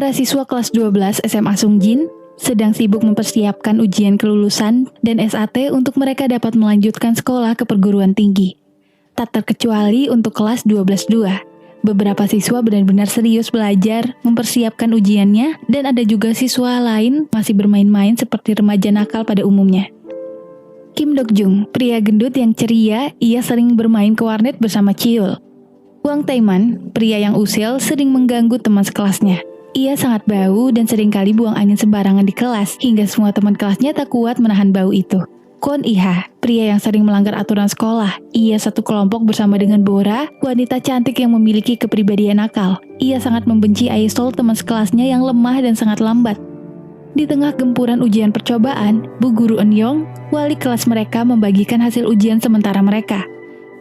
Para siswa kelas 12 SMA Sungjin sedang sibuk mempersiapkan ujian kelulusan dan SAT untuk mereka dapat melanjutkan sekolah ke perguruan tinggi. Tak terkecuali untuk kelas 12-2. Beberapa siswa benar-benar serius belajar, mempersiapkan ujiannya, dan ada juga siswa lain masih bermain-main seperti remaja nakal pada umumnya. Kim Dok-jung, pria gendut yang ceria, ia sering bermain ke warnet bersama Chiul. Wang Taeman, pria yang usil, sering mengganggu teman sekelasnya. Ia sangat bau dan seringkali buang angin sembarangan di kelas, hingga semua teman kelasnya tak kuat menahan bau itu. Kwon Iha, pria yang sering melanggar aturan sekolah. Ia satu kelompok bersama dengan Bora, wanita cantik yang memiliki kepribadian nakal. Ia sangat membenci Aesol, teman sekelasnya yang lemah dan sangat lambat. Di tengah gempuran ujian percobaan, Bu Guru Eun-yong, wali kelas mereka, membagikan hasil ujian sementara mereka.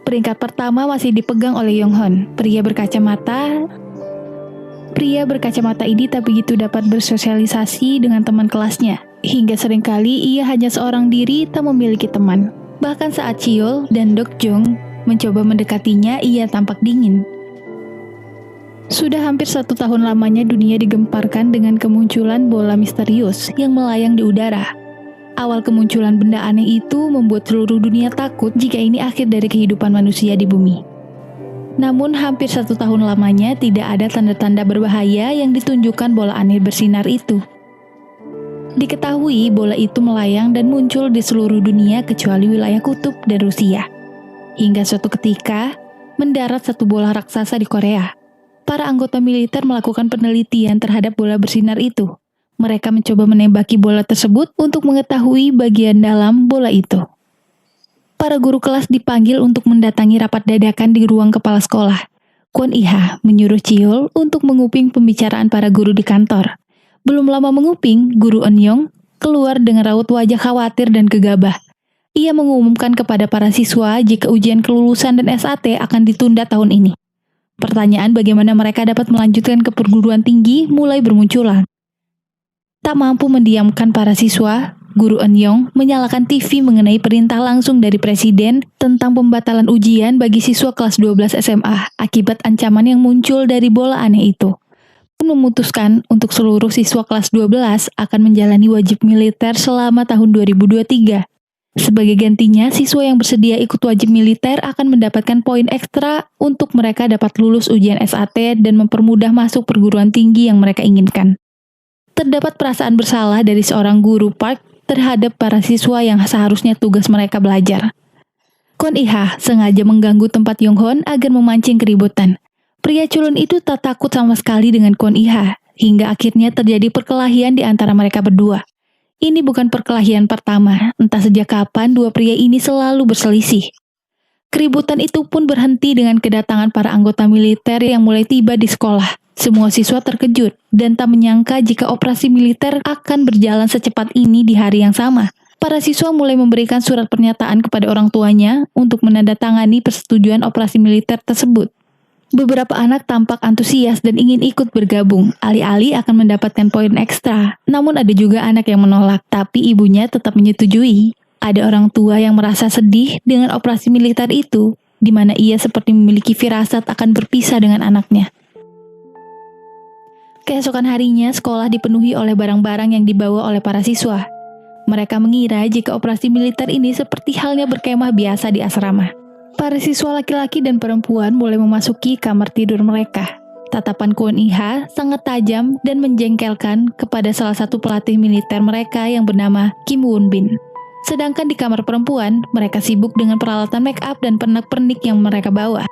Peringkat pertama masih dipegang oleh Yonghon, pria berkacamata. Pria berkacamata ini tak begitu dapat bersosialisasi dengan teman kelasnya, hingga seringkali ia hanya seorang diri tak memiliki teman. Bahkan saat Chiul dan Dok-jung mencoba mendekatinya, ia tampak dingin. Sudah hampir 1 tahun lamanya dunia digemparkan dengan kemunculan bola misterius yang melayang di udara. Awal kemunculan benda aneh itu membuat seluruh dunia takut jika ini akhir dari kehidupan manusia di bumi. Namun hampir 1 tahun lamanya tidak ada tanda-tanda berbahaya yang ditunjukkan bola aneh bersinar itu. Diketahui bola itu melayang dan muncul di seluruh dunia kecuali wilayah kutub dan Rusia. Hingga suatu ketika, mendarat satu bola raksasa di Korea. Para anggota militer melakukan penelitian terhadap bola bersinar itu. Mereka mencoba menembaki bola tersebut untuk mengetahui bagian dalam bola itu. Para guru kelas dipanggil untuk mendatangi rapat dadakan di ruang kepala sekolah. Kwon Iha menyuruh Chiul untuk menguping pembicaraan para guru di kantor. Belum lama menguping, Guru Eun-yong keluar dengan raut wajah khawatir dan gegabah. Ia mengumumkan kepada para siswa jika ujian kelulusan dan SAT akan ditunda tahun ini. Pertanyaan bagaimana mereka dapat melanjutkan ke perguruan tinggi mulai bermunculan. Tak mampu mendiamkan para siswa, Guru Eun-yong menyalakan TV mengenai perintah langsung dari Presiden tentang pembatalan ujian bagi siswa kelas 12 SMA akibat ancaman yang muncul dari bola aneh itu. Memutuskan untuk seluruh siswa kelas 12 akan menjalani wajib militer selama tahun 2023. Sebagai gantinya, siswa yang bersedia ikut wajib militer akan mendapatkan poin ekstra untuk mereka dapat lulus ujian SAT dan mempermudah masuk perguruan tinggi yang mereka inginkan. Terdapat perasaan bersalah dari seorang guru Park terhadap para siswa yang seharusnya tugas mereka belajar. Kwon Iha sengaja mengganggu tempat Yonghon agar memancing keributan. Pria culun itu tak takut sama sekali dengan Kwon Iha, hingga akhirnya terjadi perkelahian di antara mereka berdua. Ini bukan perkelahian pertama, entah sejak kapan dua pria ini selalu berselisih. Keributan itu pun berhenti dengan kedatangan para anggota militer yang mulai tiba di sekolah. Semua siswa terkejut dan tak menyangka jika operasi militer akan berjalan secepat ini di hari yang sama. Para siswa mulai memberikan surat pernyataan kepada orang tuanya untuk menandatangani persetujuan operasi militer tersebut. Beberapa anak tampak antusias dan ingin ikut bergabung, alih-alih akan mendapatkan poin ekstra. Namun ada juga anak yang menolak, tapi ibunya tetap menyetujui. Ada orang tua yang merasa sedih dengan operasi militer itu, di mana ia seperti memiliki firasat akan berpisah dengan anaknya. Keesokan harinya, sekolah dipenuhi oleh barang-barang yang dibawa oleh para siswa. Mereka mengira jika operasi militer ini seperti halnya berkemah biasa di asrama. Para siswa laki-laki dan perempuan mulai memasuki kamar tidur mereka. Tatapan Kwon Iha sangat tajam dan menjengkelkan kepada salah satu pelatih militer mereka yang bernama Kim Won-bin. Sedangkan di kamar perempuan, mereka sibuk dengan peralatan make up dan pernak-pernik yang mereka bawa.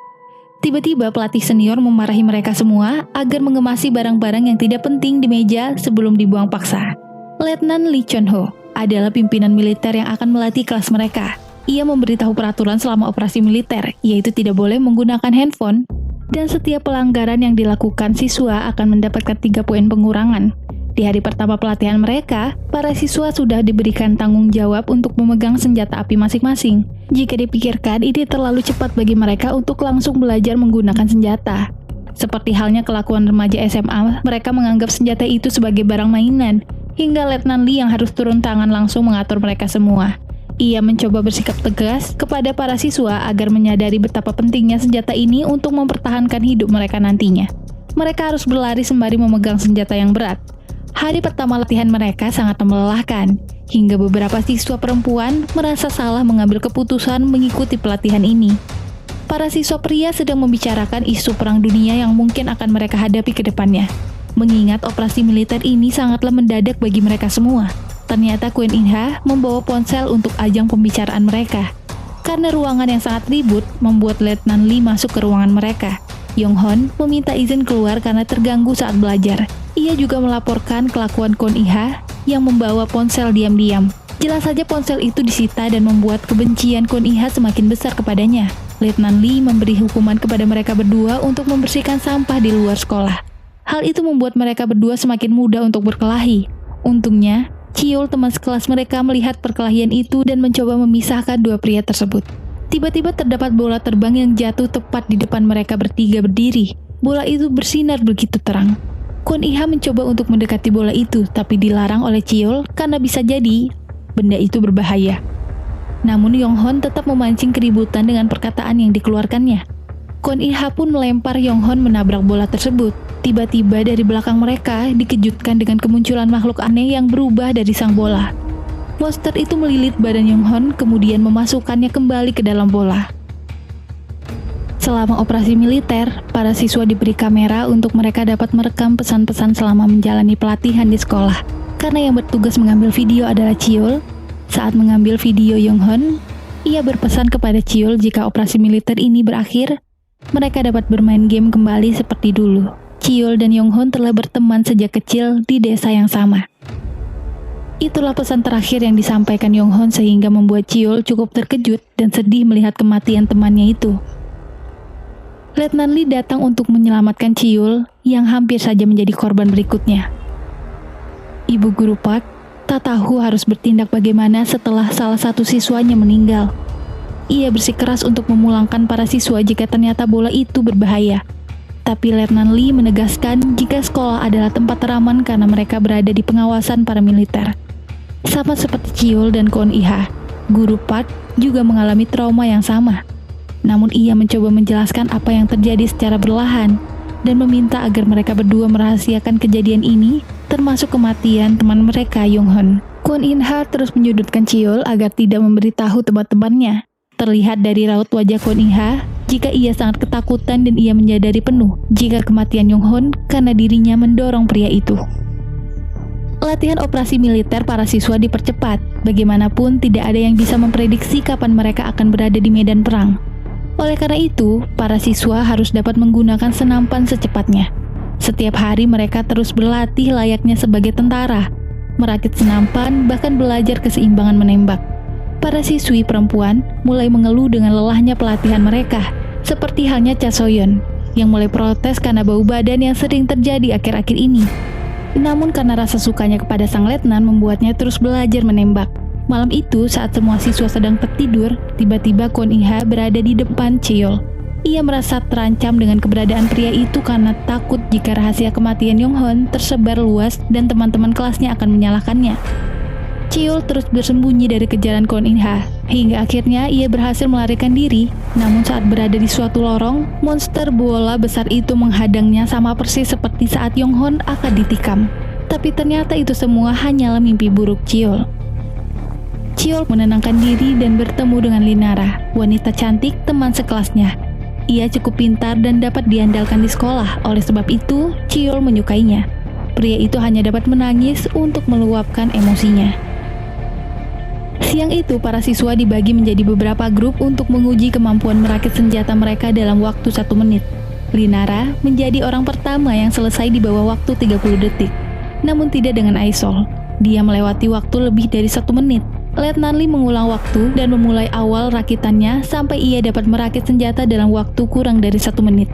Tiba-tiba pelatih senior memarahi mereka semua agar mengemasi barang-barang yang tidak penting di meja sebelum dibuang paksa. Letnan Lee Chon-ho adalah pimpinan militer yang akan melatih kelas mereka. Ia memberitahu peraturan selama operasi militer, yaitu tidak boleh menggunakan handphone, dan setiap pelanggaran yang dilakukan siswa akan mendapatkan 3 poin pengurangan. Di hari pertama pelatihan mereka, para siswa sudah diberikan tanggung jawab untuk memegang senjata api masing-masing. Jika dipikirkan, ini terlalu cepat bagi mereka untuk langsung belajar menggunakan senjata. Seperti halnya kelakuan remaja SMA, mereka menganggap senjata itu sebagai barang mainan, hingga Letnan Lee yang harus turun tangan langsung mengatur mereka semua. Ia mencoba bersikap tegas kepada para siswa agar menyadari betapa pentingnya senjata ini untuk mempertahankan hidup mereka nantinya. Mereka harus berlari sembari memegang senjata yang berat. Hari pertama latihan mereka sangat melelahkan, hingga beberapa siswa perempuan merasa salah mengambil keputusan mengikuti pelatihan ini. Para siswa pria sedang membicarakan isu perang dunia yang mungkin akan mereka hadapi ke depannya. Mengingat operasi militer ini sangatlah mendadak bagi mereka semua. Ternyata Queen Inha membawa ponsel untuk ajang pembicaraan mereka. Karena ruangan yang sangat ribut, membuat Letnan Lee masuk ke ruangan mereka. Yonghon meminta izin keluar karena terganggu saat belajar. Ia juga melaporkan kelakuan Kwon Iha yang membawa ponsel diam-diam. Jelas saja ponsel itu disita dan membuat kebencian Kwon Iha semakin besar kepadanya. Letnan Lee memberi hukuman kepada mereka berdua untuk membersihkan sampah di luar sekolah. Hal itu membuat mereka berdua semakin mudah untuk berkelahi. Untungnya, Chiol, teman sekelas mereka, melihat perkelahian itu dan mencoba memisahkan dua pria tersebut. Tiba-tiba terdapat bola terbang yang jatuh tepat di depan mereka bertiga berdiri. Bola itu bersinar begitu terang. Kwon Iha mencoba untuk mendekati bola itu, tapi dilarang oleh Chiol karena bisa jadi benda itu berbahaya. Namun Yonghon tetap memancing keributan dengan perkataan yang dikeluarkannya. Kwon Iha pun melempar Yonghon menabrak bola tersebut. Tiba-tiba dari belakang mereka dikejutkan dengan kemunculan makhluk aneh yang berubah dari sang bola. Monster itu melilit badan Yonghon kemudian memasukkannya kembali ke dalam bola. Selama operasi militer, para siswa diberi kamera untuk mereka dapat merekam pesan-pesan selama menjalani pelatihan di sekolah. Karena yang bertugas mengambil video adalah Chiol, saat mengambil video Yonghon, ia berpesan kepada Chiol jika operasi militer ini berakhir, mereka dapat bermain game kembali seperti dulu. Chiol dan Yonghon telah berteman sejak kecil di desa yang sama. Itulah pesan terakhir yang disampaikan Yonghon sehingga membuat Chiol cukup terkejut dan sedih melihat kematian temannya itu. Letnan Lee datang untuk menyelamatkan Chiol yang hampir saja menjadi korban berikutnya. Ibu guru Park tak tahu harus bertindak bagaimana setelah salah satu siswanya meninggal. Ia bersikeras untuk memulangkan para siswa jika ternyata bola itu berbahaya. Tapi Letnan Lee menegaskan jika sekolah adalah tempat teraman karena mereka berada di pengawasan para militer. Sama seperti Chiol dan Kwon Iha, guru Park juga mengalami trauma yang sama. Namun ia mencoba menjelaskan apa yang terjadi secara perlahan dan meminta agar mereka berdua merahasiakan kejadian ini, termasuk kematian teman mereka Yonghon. Kwon Inha terus menyudutkan Chiol agar tidak memberitahu teman-temannya. Terlihat dari raut wajah Kwon Inha jika ia sangat ketakutan dan ia menyadari penuh jika kematian Yonghon karena dirinya mendorong pria itu. Latihan operasi militer para siswa dipercepat. Bagaimanapun tidak ada yang bisa memprediksi kapan mereka akan berada di medan perang. Oleh karena itu, para siswa harus dapat menggunakan senampan secepatnya. Setiap hari mereka terus berlatih layaknya sebagai tentara, merakit senampan, bahkan belajar keseimbangan menembak. Para siswi perempuan mulai mengeluh dengan lelahnya pelatihan mereka, seperti halnya Cha Soyeon yang mulai protes karena bau badan yang sering terjadi akhir-akhir ini. Namun karena rasa sukanya kepada sang letnan membuatnya terus belajar menembak. Malam itu saat semua siswa sedang tertidur, tiba-tiba Kwon Iha berada di depan Chiol. Ia merasa terancam dengan keberadaan pria itu karena takut jika rahasia kematian Yonghon tersebar luas dan teman-teman kelasnya akan menyalahkannya. Chiol terus bersembunyi dari kejaran Kwon Inha, hingga akhirnya ia berhasil melarikan diri. Namun saat berada di suatu lorong, monster bola besar itu menghadangnya sama persis seperti saat Yonghon akan ditikam. Tapi ternyata itu semua hanyalah mimpi buruk Chiol. Chiol menenangkan diri dan bertemu dengan Linara, wanita cantik teman sekelasnya. Ia cukup pintar dan dapat diandalkan di sekolah, oleh sebab itu Chiol menyukainya. Pria itu hanya dapat menangis untuk meluapkan emosinya. Siang itu, para siswa dibagi menjadi beberapa grup untuk menguji kemampuan merakit senjata mereka dalam waktu 1 menit. Linara menjadi orang pertama yang selesai di bawah waktu 30 detik. Namun tidak dengan Aisol. Dia melewati waktu lebih dari 1 menit. Letnan Lee mengulang waktu dan memulai awal rakitannya sampai ia dapat merakit senjata dalam waktu kurang dari 1 menit.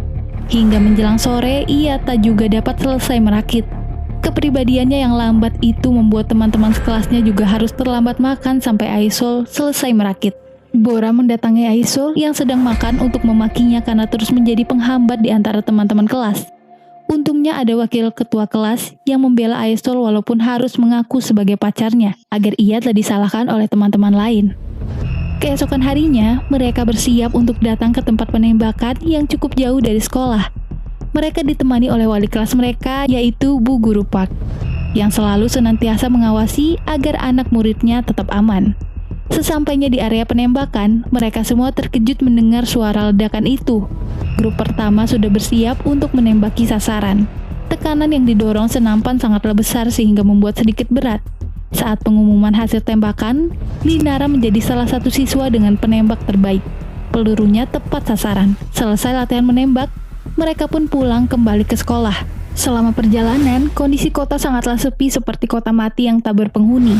Hingga menjelang sore, ia tak juga dapat selesai merakit. Kepribadiannya yang lambat itu membuat teman-teman sekelasnya juga harus terlambat makan sampai Aisol selesai merakit. Bora mendatangi Aisol yang sedang makan untuk memakinya karena terus menjadi penghambat di antara teman-teman kelas. Untungnya ada wakil ketua kelas yang membela Aisol walaupun harus mengaku sebagai pacarnya agar ia tak disalahkan oleh teman-teman lain. Keesokan harinya, mereka bersiap untuk datang ke tempat penembakan yang cukup jauh dari sekolah. Mereka ditemani oleh wali kelas mereka, yaitu Bu Guru Park, yang selalu senantiasa mengawasi agar anak muridnya tetap aman. Sesampainya di area penembakan, mereka semua terkejut mendengar suara ledakan itu. Grup pertama sudah bersiap untuk menembaki sasaran. Tekanan yang didorong senampan sangatlah besar sehingga membuat sedikit berat. Saat pengumuman hasil tembakan, Linara menjadi salah satu siswa dengan penembak terbaik. Pelurunya tepat sasaran. Selesai latihan menembak, mereka pun pulang kembali ke sekolah. Selama perjalanan, kondisi kota sangatlah sepi seperti kota mati yang tak berpenghuni.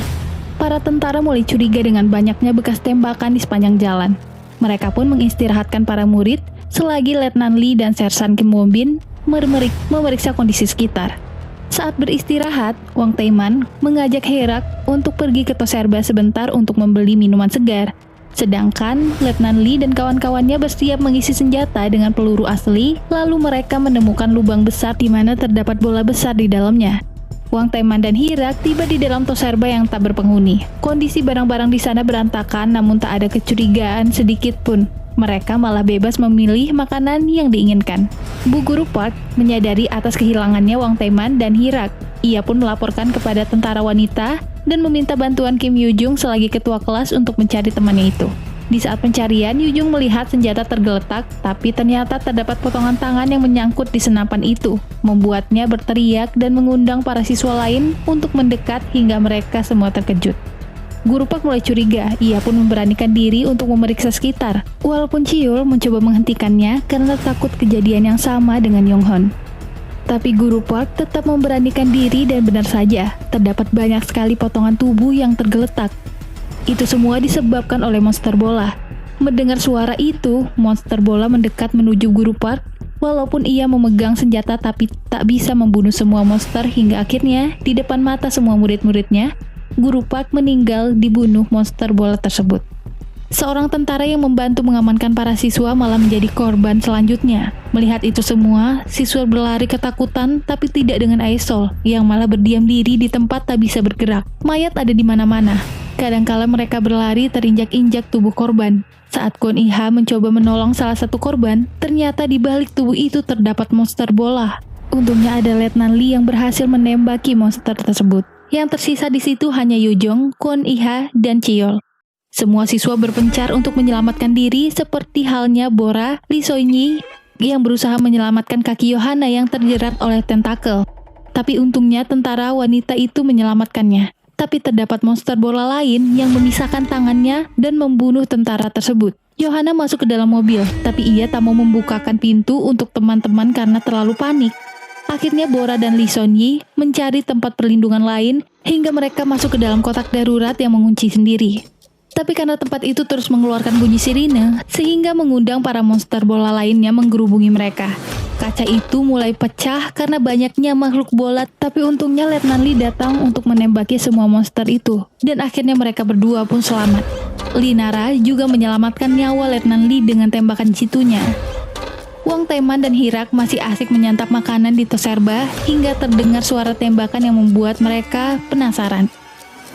Para tentara mulai curiga dengan banyaknya bekas tembakan di sepanjang jalan. Mereka pun mengistirahatkan para murid selagi Letnan Lee dan Sersan Kim Won Bin memeriksa kondisi sekitar. Saat beristirahat, Wang Taeman mengajak Herak untuk pergi ke Toserba sebentar untuk membeli minuman segar. Sedangkan Letnan Lee dan kawan-kawannya bersiap mengisi senjata dengan peluru asli, lalu mereka menemukan lubang besar di mana terdapat bola besar di dalamnya. Wang Taeman dan Hirak tiba di dalam Toserba yang tak berpenghuni. Kondisi barang-barang di sana berantakan, namun tak ada kecurigaan sedikit pun. Mereka malah bebas memilih makanan yang diinginkan. Bu Guru Park menyadari atas kehilangannya Wang Taeman dan Hirak. Ia pun melaporkan kepada tentara wanita dan meminta bantuan Kim Yoo-jung selagi ketua kelas untuk mencari temannya itu. Di saat pencarian, Yoo-jung melihat senjata tergeletak, tapi ternyata terdapat potongan tangan yang menyangkut di senapan itu, membuatnya berteriak dan mengundang para siswa lain untuk mendekat hingga mereka semua terkejut. Guru Park mulai curiga, ia pun memberanikan diri untuk memeriksa sekitar, walaupun Chiul mencoba menghentikannya karena takut kejadian yang sama dengan Yonghon. Tapi Guru Park tetap memberanikan diri dan benar saja, terdapat banyak sekali potongan tubuh yang tergeletak. Itu semua disebabkan oleh monster bola. Mendengar suara itu, monster bola mendekat menuju Guru Park. Walaupun ia memegang senjata tapi tak bisa membunuh semua monster hingga akhirnya di depan mata semua murid-muridnya, Guru Park meninggal dibunuh monster bola tersebut. Seorang tentara yang membantu mengamankan para siswa malah menjadi korban selanjutnya. Melihat itu semua, siswa berlari ketakutan tapi tidak dengan Aesol yang malah berdiam diri di tempat tak bisa bergerak. Mayat ada di mana-mana. Kadangkala mereka berlari terinjak-injak tubuh korban. Saat Kwon Iha mencoba menolong salah satu korban, ternyata di balik tubuh itu terdapat monster bola. Untungnya ada Letnan Lee yang berhasil menembaki monster tersebut. Yang tersisa di situ hanya Yoo-jung, Kwon Iha, dan Cheol. Semua siswa berpencar untuk menyelamatkan diri seperti halnya Bora, Lee Soinyi yang berusaha menyelamatkan kaki Yohana yang terjerat oleh tentakel. Tapi untungnya tentara wanita itu menyelamatkannya. Tapi terdapat monster bola lain yang memisahkan tangannya dan membunuh tentara tersebut. Yohana masuk ke dalam mobil, tapi ia tak mau membukakan pintu untuk teman-teman karena terlalu panik. Akhirnya Bora dan Lee Soinyi mencari tempat perlindungan lain hingga mereka masuk ke dalam kotak darurat yang mengunci sendiri. Tapi karena tempat itu terus mengeluarkan bunyi sirine, sehingga mengundang para monster bola lainnya menggerubungi mereka. Kaca itu mulai pecah karena banyaknya makhluk bola, tapi untungnya Letnan Lee datang untuk menembaki semua monster itu, dan akhirnya mereka berdua pun selamat. Linara juga menyelamatkan nyawa Letnan Lee dengan tembakan jitunya. Wang Taeman dan Hirak masih asik menyantap makanan di Toserba hingga terdengar suara tembakan yang membuat mereka penasaran.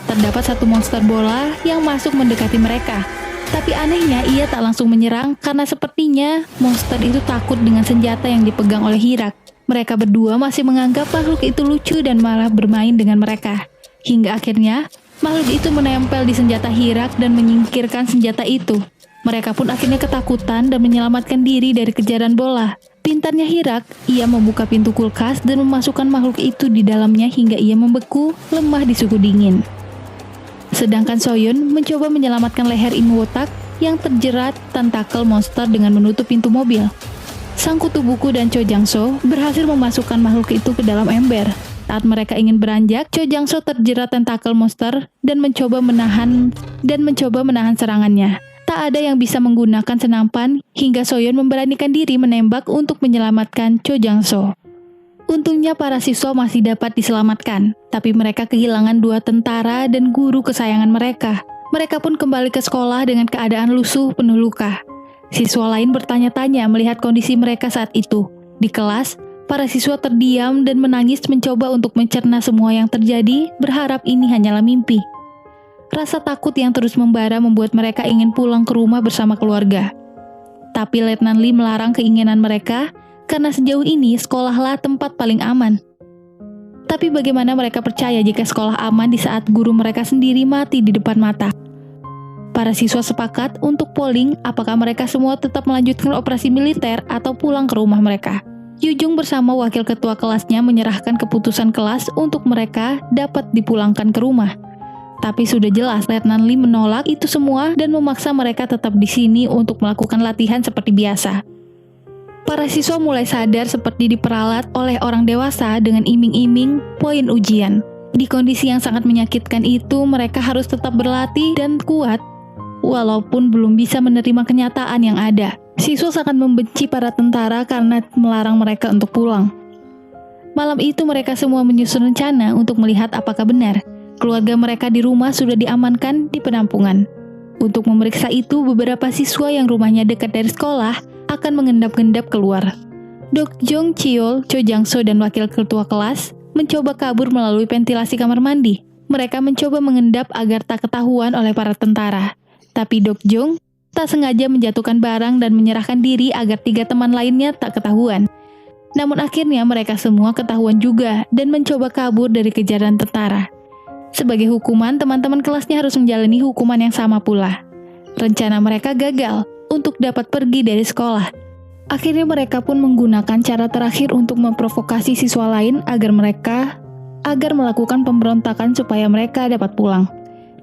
Terdapat satu monster bola yang masuk mendekati mereka. Tapi anehnya ia tak langsung menyerang karena sepertinya monster itu takut dengan senjata yang dipegang oleh Hirak. Mereka berdua masih menganggap makhluk itu lucu dan malah bermain dengan mereka. Hingga akhirnya makhluk itu menempel di senjata Hirak dan menyingkirkan senjata itu. Mereka pun akhirnya ketakutan dan menyelamatkan diri dari kejaran bola. Pintarnya Hirak, ia membuka pintu kulkas dan memasukkan makhluk itu di dalamnya hingga ia membeku, lemah di suhu dingin. Sedangkan Soyun mencoba menyelamatkan leher Im Wotak yang terjerat tentakel monster dengan menutup pintu mobil. Sang kutu buku dan Cho Jang-so berhasil memasukkan makhluk itu ke dalam ember. Saat mereka ingin beranjak, Cho Jang-so terjerat tentakel monster dan mencoba menahan serangannya. Tak ada yang bisa menggunakan senampan hingga Soyun memberanikan diri menembak untuk menyelamatkan Cho Jang-so. Untungnya para siswa masih dapat diselamatkan, tapi mereka kehilangan 2 tentara dan guru kesayangan mereka. Mereka pun kembali ke sekolah dengan keadaan lusuh penuh luka. Siswa lain bertanya-tanya melihat kondisi mereka saat itu. Di kelas, para siswa terdiam dan menangis mencoba untuk mencerna semua yang terjadi, berharap ini hanyalah mimpi. Rasa takut yang terus membara membuat mereka ingin pulang ke rumah bersama keluarga. Tapi Letnan Lee melarang keinginan mereka karena sejauh ini sekolahlah tempat paling aman. Tapi bagaimana mereka percaya jika sekolah aman di saat guru mereka sendiri mati di depan mata? Para siswa sepakat untuk polling apakah mereka semua tetap melanjutkan operasi militer atau pulang ke rumah mereka. Yujung bersama wakil ketua kelasnya menyerahkan keputusan kelas untuk mereka dapat dipulangkan ke rumah. Tapi sudah jelas Letnan Lee menolak itu semua dan memaksa mereka tetap di sini untuk melakukan latihan seperti biasa. Para siswa mulai sadar seperti diperalat oleh orang dewasa dengan iming-iming poin ujian. Di kondisi yang sangat menyakitkan itu, mereka harus tetap berlatih dan kuat, walaupun belum bisa menerima kenyataan yang ada. Siswa sangat membenci para tentara karena melarang mereka untuk pulang. Malam itu mereka semua menyusun rencana untuk melihat apakah benar keluarga mereka di rumah sudah diamankan di penampungan. Untuk memeriksa itu, beberapa siswa yang rumahnya dekat dari sekolah akan mengendap-endap keluar. Dok Jong, Cheol, Cho Jang-so, dan wakil ketua kelas mencoba kabur melalui ventilasi kamar mandi. Mereka mencoba mengendap agar tak ketahuan oleh para tentara. Tapi Dok Jong tak sengaja menjatuhkan barang dan menyerahkan diri agar 3 teman lainnya tak ketahuan. Namun akhirnya mereka semua ketahuan juga dan mencoba kabur dari kejaran tentara. Sebagai hukuman, teman-teman kelasnya harus menjalani hukuman yang sama pula. Rencana mereka gagal untuk dapat pergi dari sekolah. Akhirnya mereka pun menggunakan cara terakhir untuk memprovokasi siswa lain agar melakukan pemberontakan supaya mereka dapat pulang.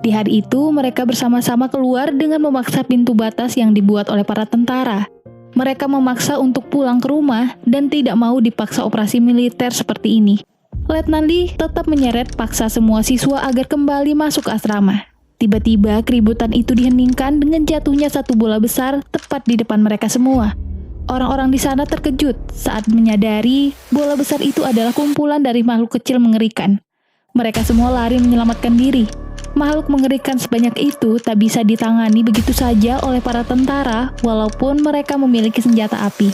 Di hari itu, mereka bersama-sama keluar dengan memaksa pintu batas yang dibuat oleh para tentara. Mereka memaksa untuk pulang ke rumah dan tidak mau dipaksa operasi militer seperti ini. Letnan Lee tetap menyeret paksa semua siswa agar kembali masuk asrama. Tiba-tiba, keributan itu diheningkan dengan jatuhnya satu bola besar tepat di depan mereka semua. Orang-orang di sana terkejut saat menyadari bola besar itu adalah kumpulan dari makhluk kecil mengerikan. Mereka semua lari menyelamatkan diri. Makhluk mengerikan sebanyak itu tak bisa ditangani begitu saja oleh para tentara walaupun mereka memiliki senjata api.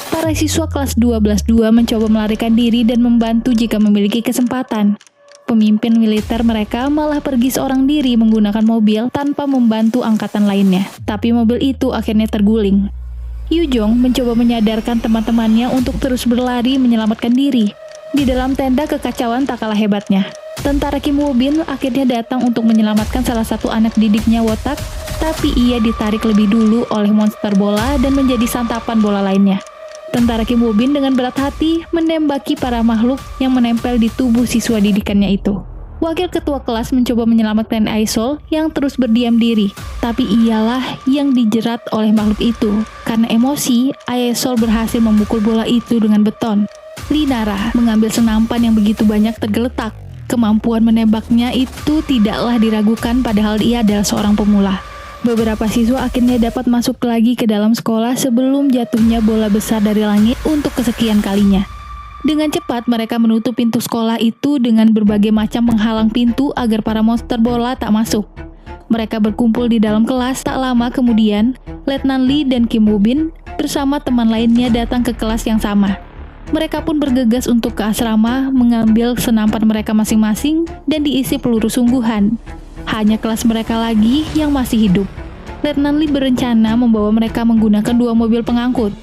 Para siswa kelas 12-2 mencoba melarikan diri dan membantu jika memiliki kesempatan. Pemimpin militer mereka malah pergi seorang diri menggunakan mobil tanpa membantu angkatan lainnya. Tapi mobil itu akhirnya terguling. Yujong mencoba menyadarkan teman-temannya untuk terus berlari menyelamatkan diri. Di dalam tenda kekacauan tak kalah hebatnya. Tentara Kim Woo-bin akhirnya datang untuk menyelamatkan salah satu anak didiknya Wotak, tapi ia ditarik lebih dulu oleh monster bola dan menjadi santapan bola lainnya. Tentara Kim Woo-bin dengan berat hati menembaki para makhluk yang menempel di tubuh siswa didikannya itu. Wakil ketua kelas mencoba menyelamatkan Aesol yang terus berdiam diri, tapi ialah yang dijerat oleh makhluk itu. Karena emosi, Aesol berhasil memukul bola itu dengan beton. Linara mengambil senampan yang begitu banyak tergeletak. Kemampuan menembaknya itu tidaklah diragukan padahal ia adalah seorang pemula. Beberapa siswa akhirnya dapat masuk lagi ke dalam sekolah sebelum jatuhnya bola besar dari langit untuk kesekian kalinya. Dengan cepat mereka menutup pintu sekolah itu dengan berbagai macam penghalang pintu agar para monster bola tak masuk. Mereka berkumpul di dalam kelas. Tak lama kemudian, Letnan Lee dan Kim Woo-bin bersama teman lainnya datang ke kelas yang sama. Mereka pun bergegas untuk ke asrama, mengambil senampan mereka masing-masing dan diisi peluru sungguhan. Hanya kelas mereka lagi yang masih hidup. Letnan Lee berencana membawa mereka menggunakan 2 mobil pengangkut.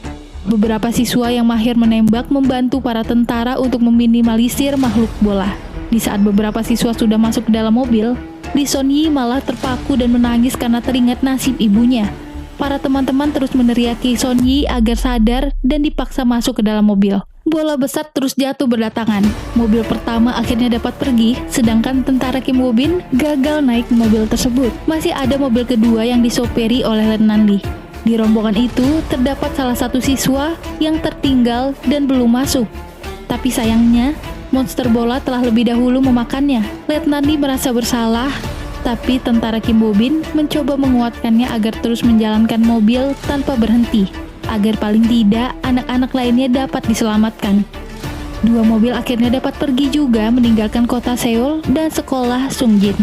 Beberapa siswa yang mahir menembak membantu para tentara untuk meminimalisir makhluk bola. Di saat beberapa siswa sudah masuk ke dalam mobil, Lee Son-yi malah terpaku dan menangis karena teringat nasib ibunya. Para teman-teman terus meneriaki Son-yi agar sadar dan dipaksa masuk ke dalam mobil. Bola besar terus jatuh berdatangan. Mobil pertama akhirnya dapat pergi, sedangkan tentara Kim Woo-bin gagal naik mobil tersebut. Masih ada mobil kedua yang disopiri oleh Letnan Lee. Di rombongan itu terdapat salah satu siswa yang tertinggal dan belum masuk. Tapi sayangnya, monster bola telah lebih dahulu memakannya. Letnan Lee merasa bersalah, tapi tentara Kim Woo-bin mencoba menguatkannya agar terus menjalankan mobil tanpa berhenti, agar paling tidak anak-anak lainnya dapat diselamatkan. 2 mobil akhirnya dapat pergi juga meninggalkan kota Seoul dan sekolah Sungjin.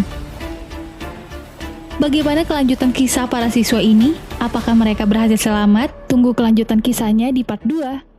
Bagaimana kelanjutan kisah para siswa ini? Apakah mereka berhasil selamat? Tunggu kelanjutan kisahnya di part 2.